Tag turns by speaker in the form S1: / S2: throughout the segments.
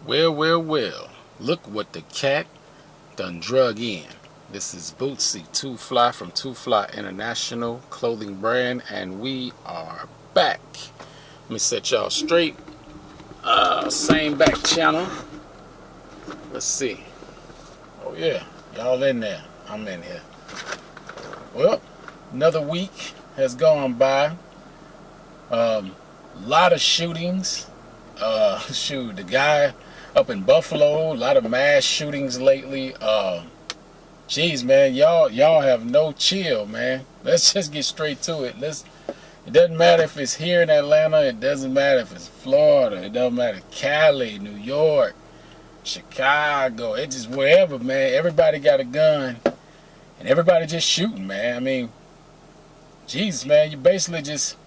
S1: Well, look what the cat done drug in. This is Bootsey, TwoFly from TwoFly International Clothing Brand, and we are back. Let me set y'all straight. Same back channel. Let's see. Oh yeah, y'all in there. I'm in here. Well, another week has gone by. Lot of shootings. The guy up in Buffalo, a lot of mass shootings lately. Geez, man, y'all have no chill, man. Let's just get straight to it. It doesn't matter if it's here in Atlanta. It doesn't matter if it's Florida. It doesn't matter Cali, New York, Chicago. It's just wherever, man. Everybody got a gun, and everybody just shooting, man. I mean, Jesus, man, you're basically just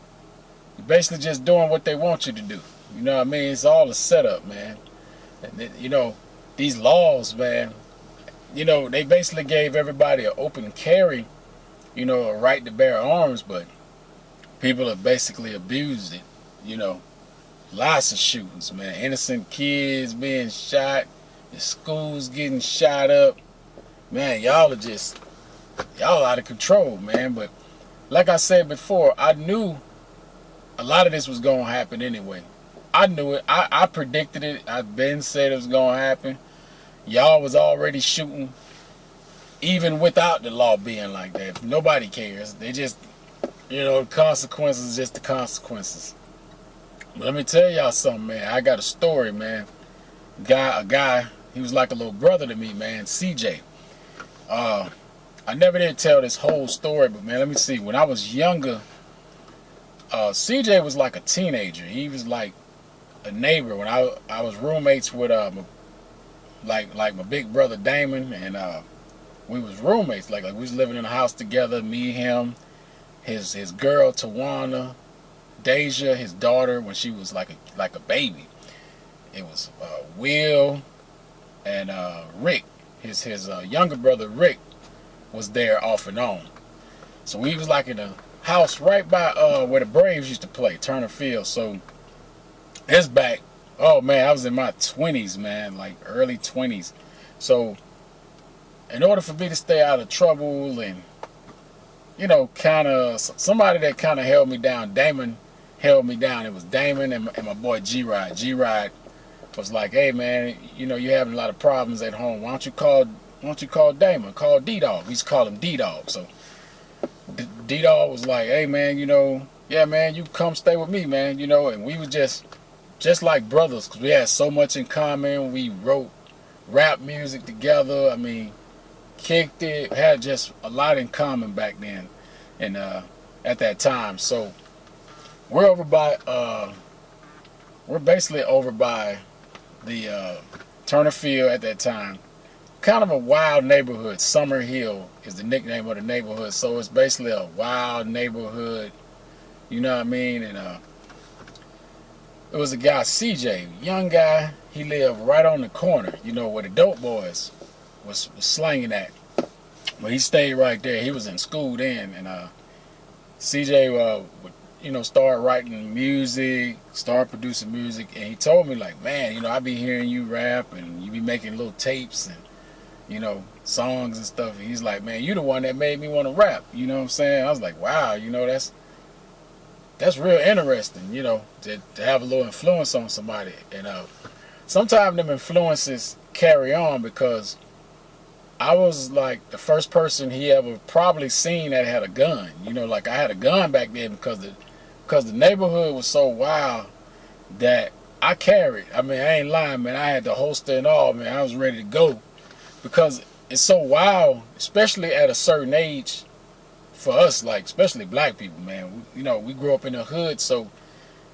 S1: doing what they want you to do. You know what I mean? It's all a setup, man. And, these laws, man, they basically gave everybody an open carry, a right to bear arms, but people have basically abused it, Lots of shootings, man. Innocent kids being shot, the schools getting shot up. Man, y'all out of control, man. But like I said before, I knew a lot of this was going to happen anyway. I knew it. I predicted it. I've been said it was going to happen. Y'all was already shooting even without the law being like that. Nobody cares. They just, the consequences is just the consequences. But let me tell y'all something, man. I got a story, man. A guy, he was like a little brother to me, man, CJ. I never did tell this whole story, but man, let me see. When I was younger, CJ was like a teenager. He was like a neighbor. When I was roommates with like my big brother Damon, and we was roommates. Like we was living in a house together. Me, him, his girl Tawana, Deja, his daughter when she was like a baby. It was Will and Rick. His younger brother Rick was there off and on. So we was like in a house right by where the Braves used to play, Turner Field. So it's back. Oh man, I was in my 20s, man, like early 20s. So in order for me to stay out of trouble and kind of somebody that kind of held me down, Damon held me down. It was Damon and my boy G-Rod. G-Rod was like, hey man, you're having a lot of problems at home. Why don't you call Damon? Call D-Dog. We used to call him D-Dog. So D-Dog was like, hey man, yeah man, you come stay with me, man, and we was just like brothers because we had so much in common. We wrote rap music together. I mean, kicked it, had just a lot in common back then and at that time. So we're basically over by the Turner Field at that time. Kind of a wild neighborhood. Summer Hill is the nickname of the neighborhood. So it's basically a wild neighborhood. You know what I mean? And it was a guy, CJ, young guy. He lived right on the corner, where the dope boys was slanging at. But he stayed right there. He was in school then. And CJ would, start writing music, start producing music. And he told me, like, man, I be hearing you rap and you be making little tapes and, songs and stuff. And he's like, man, you the one that made me want to rap. You know what I'm saying? I was like, wow, that's real interesting, to have a little influence on somebody. And sometimes them influences carry on because I was like the first person he ever probably seen that had a gun. Like I had a gun back then because the neighborhood was so wild that I carried. I mean, I ain't lying, man. I had the holster and all, man. I was ready to go because it's so wild, especially at a certain age for us, like especially black people, man. We grew up in the hood, so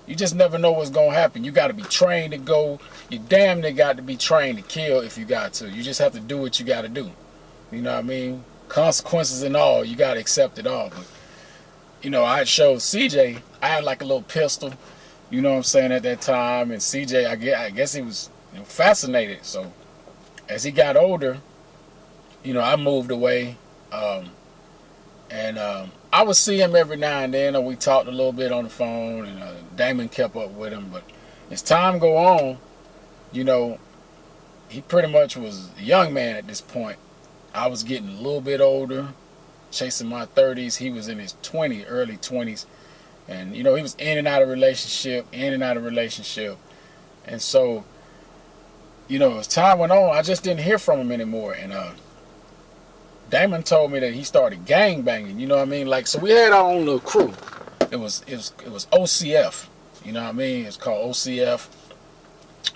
S1: you just never know what's gonna happen. You got to be trained to go. You damn near got to be trained to kill if you got to. You just have to do what you got to do. You know what I mean? Consequences and all, you got to accept it all. But I showed CJ. I had like a little pistol. You know what I'm saying at that time, and CJ, I guess he was fascinated. So as he got older, I moved away. And I would see him every now and then, and we talked a little bit on the phone, and Damon kept up with him. But as time go on, he pretty much was a young man at this point. I was getting a little bit older, chasing my 30s. He was in his early 20s. And, he was in and out of relationship, in and out of relationship. And so, as time went on, I just didn't hear from him anymore. And Damon told me that he started gang banging, you know what I mean? Like, so we had our own little crew. It was OCF, you know what I mean? It's called OCF.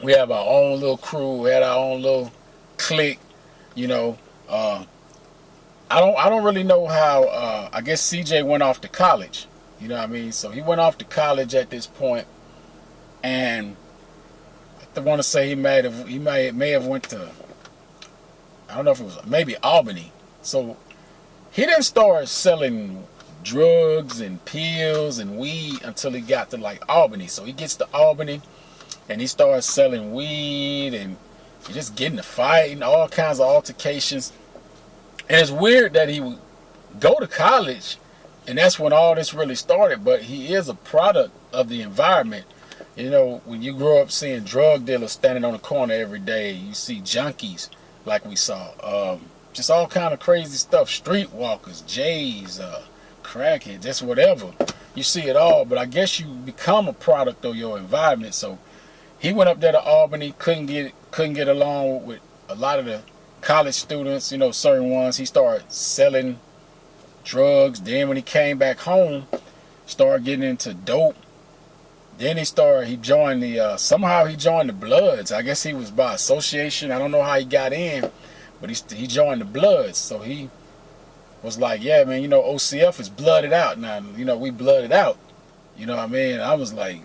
S1: We have our own little crew. We had our own little clique, you know. I don't really know how. I guess CJ went off to college, you know what I mean? So he went off to college at this point, and I want to say he may have went to, I don't know if it was maybe Albany. So he didn't start selling drugs and pills and weed until he got to like Albany. So he gets to Albany and he starts selling weed and just getting to fighting, all kinds of altercations. And it's weird that he would go to college and that's when all this really started. But he is a product of the environment. When you grow up seeing drug dealers standing on the corner every day, you see junkies like we saw. Just all kind of crazy stuff. Streetwalkers, Jays, crackhead, just whatever. You see it all, but I guess you become a product of your environment. So he went up there to Albany, couldn't get along with a lot of the college students, certain ones. He started selling drugs. Then when he came back home, started getting into dope. Then he joined somehow he joined the Bloods. I guess he was by association. I don't know how he got in, but he joined the Bloods. So he was like, yeah, man, OCF is blooded out now. We blooded out. You know what I mean? I was like,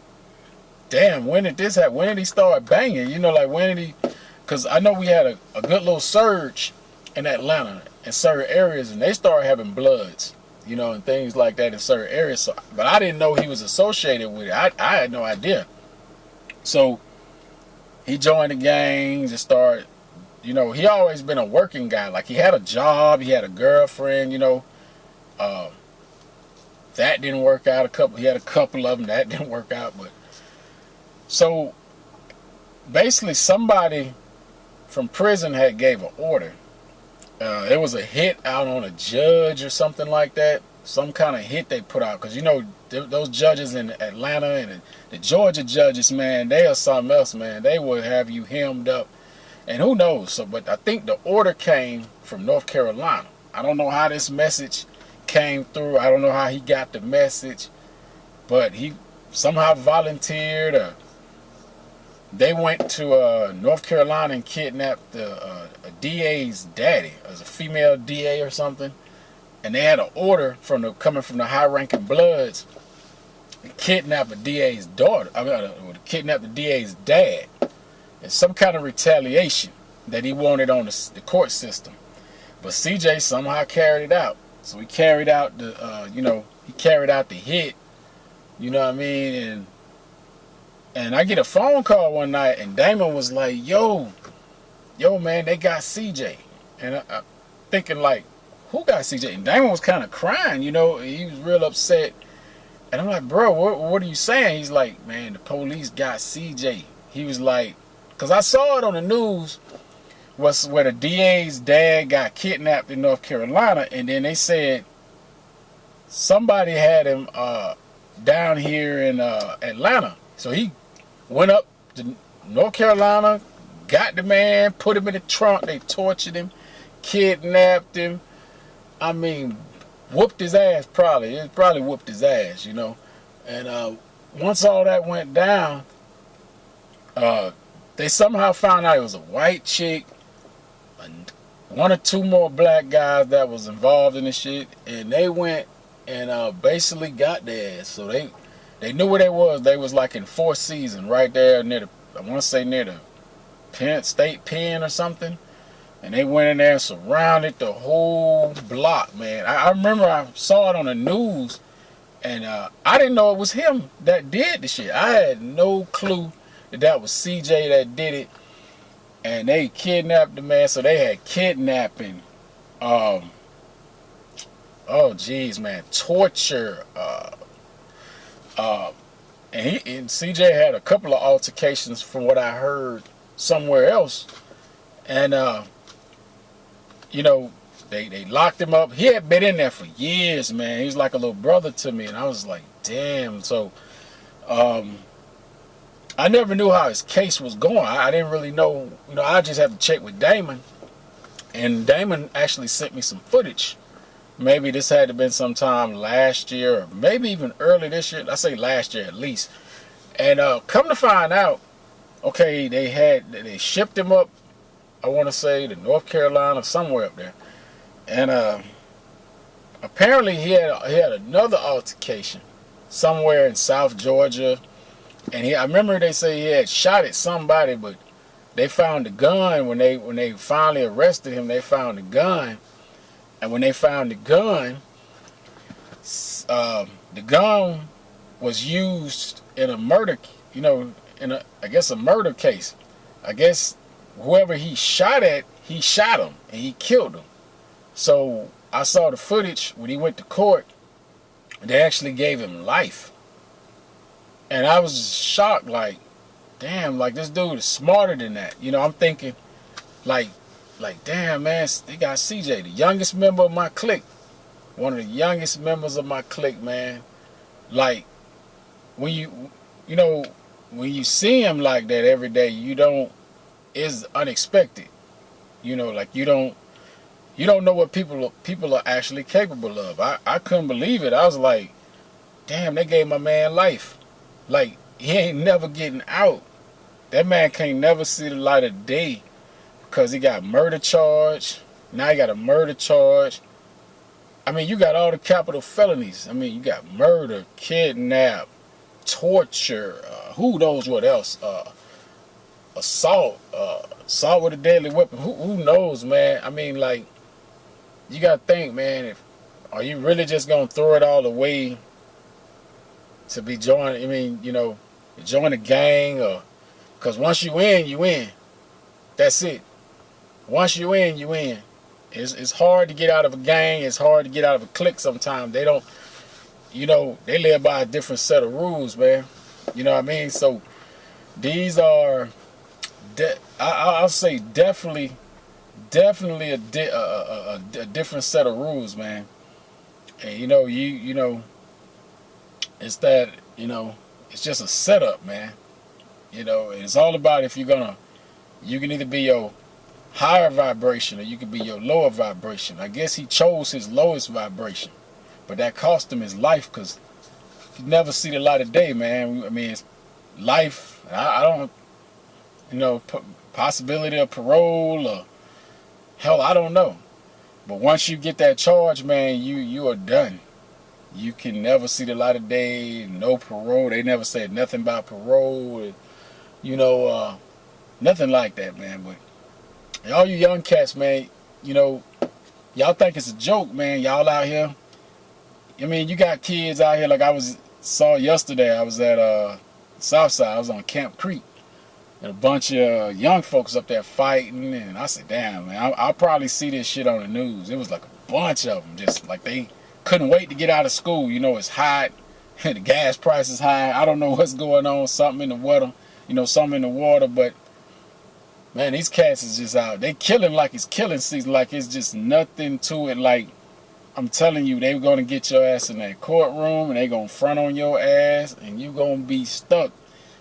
S1: damn, when did this happen? When did he start banging? When did he? Because I know we had a good little surge in Atlanta in certain areas, and they started having Bloods, and things like that in certain areas. So, but I didn't know he was associated with it. I had no idea. So he joined the gangs and started, he always been a working guy. Like he had a job, he had a girlfriend, that didn't work out. He had a couple of them that didn't work out. But so basically somebody from prison had gave an order. It was a hit out on a judge or something like that. Some kind of hit they put out. Because, those judges in Atlanta and the Georgia judges, man, they are something else, man. They will have you hemmed up. And who knows? So, but I think the order came from North Carolina. I don't know how this message came through. I don't know how he got the message. But he somehow volunteered. They went to North Carolina and kidnapped a DA's daddy, as a female DA or something, and they had an order coming from the high-ranking Bloods to kidnap a DA's daughter. Kidnap the DA's dad. It's some kind of retaliation that he wanted on the court system. But CJ somehow carried it out. So he carried out the hit. You know what I mean? And I get a phone call one night, and Damon was like, yo, man, they got CJ. And I'm thinking, like, who got CJ? And Damon was kind of crying, he was real upset. And I'm like, bro, what are you saying? He's like, man, the police got CJ. He was like, because I saw it on the news, was where the DA's dad got kidnapped in North Carolina, and then they said somebody had him down here in Atlanta. So he went up to North Carolina, got the man, put him in the trunk. They tortured him, kidnapped him. I mean, whooped his ass probably. It probably whooped his ass, And once all that went down, they somehow found out it was a white chick, one or two more black guys that was involved in the shit, and they went and basically got their ass. So they knew where they was. They was like in Fourth Season, right there near the State Pen or something. And they went in there and surrounded the whole block, man. I remember I saw it on the news, and I didn't know it was him that did the shit. I had no clue that was CJ that did it. And they kidnapped the man, so they had kidnapping. Torture. And CJ had a couple of altercations from what I heard somewhere else. And you know, they locked him up. He had been in there for years, man. He was like a little brother to me, and I was like, damn. So I never knew how his case was going. I didn't really know. You know, I just had to check with Damon, and Damon actually sent me some footage. Maybe this had to have been sometime last year, or maybe even early this year. I say last year at least. And come to find out, okay, they shipped him up. I want to say to North Carolina, somewhere up there, and apparently he had another altercation somewhere in South Georgia, and I remember they say he had shot at somebody, but they found the gun when they finally arrested him. They found the gun, and when they found the gun was used in a murder, I guess a murder case. I guess whoever he shot at, he shot him and he killed him. So I saw the footage when he went to court. They actually gave him life. And I was just shocked, like, damn, like this dude is smarter than that. You know, I'm thinking, like, damn, man, they got CJ, the youngest member of my clique. One of the youngest members of my clique, man. Like, when you see him like that every day, it's unexpected. You know, like you don't know what people are actually capable of. I couldn't believe it. I was like, damn, they gave my man life. Like, he ain't never getting out. That man can't never see the light of day because he got murder charge. Now he got a murder charge. I mean, you got all the capital felonies. I mean, you got murder, kidnap, torture, who knows what else, assault, assault with a deadly weapon. Who knows, man? I mean, like, you got to think, man, are you really just going to throw it all away to be joining, join a gang? Or because once you in, you in. That's it. Once you in, you in. It's hard to get out of a gang. It's hard to get out of a clique sometimes. They don't, they live by a different set of rules, man. You know what I mean? So these are, I'll say definitely a different set of rules, man. And it's that, it's just a setup, man. It's all about if you can either be your higher vibration or you can be your lower vibration. I guess he chose his lowest vibration, but that cost him his life because he never see the light of day, man. I mean, it's life. I don't, possibility of parole or hell, I don't know. But once you get that charge, man, you are done. You can never see the light of day. No parole. They never said nothing about parole. Nothing like that, man. But all you young cats, man, y'all think it's a joke, man. Y'all out here. I mean, you got kids out here like saw yesterday. I was at Southside. I was on Camp Creek. And a bunch of young folks up there fighting. And I said, damn, man, I'll probably see this shit on the news. It was like a bunch of them. Just like they couldn't wait to get out of school. It's hot. The gas price is high. I don't know what's going on. Something in the water. Something in the water. But man, these cats is just out. They killing like it's killing season. Like it's just nothing to it. Like, I'm telling you, they going to get your ass in that courtroom and they going to front on your ass and you going to be stuck.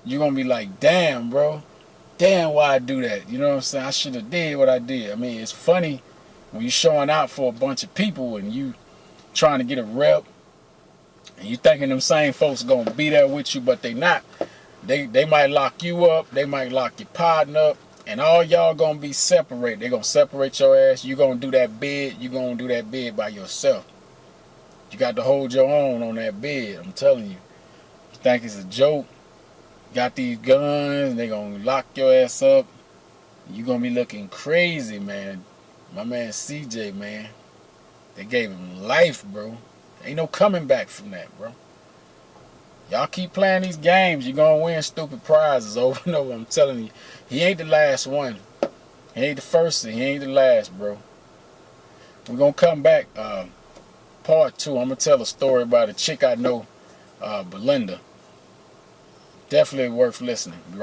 S1: You're going to be like, damn, bro. Damn, why I do that? You know what I'm saying? I should have did what I did. I mean, it's funny when you're showing out for a bunch of people and you trying to get a rep and you thinking them same folks going to be there with you, but they not. They might lock you up. They might lock your partner up. And all y'all gonna be separated. They gonna separate your ass. You gonna do that bid. You gonna do that bid by yourself. You got to hold your own on that bid. I'm telling you. You think it's a joke? Got these guns. They gonna lock your ass up. You gonna be looking crazy, man. My man CJ, man. They gave him life, bro. Ain't no coming back from that, bro. Y'all keep playing these games, you're going to win stupid prizes over and over. I'm telling you, he ain't the last one. He ain't the first and he ain't the last, bro. We're going to come back, part 2. I'm going to tell a story about a chick I know, Belinda. Definitely worth listening.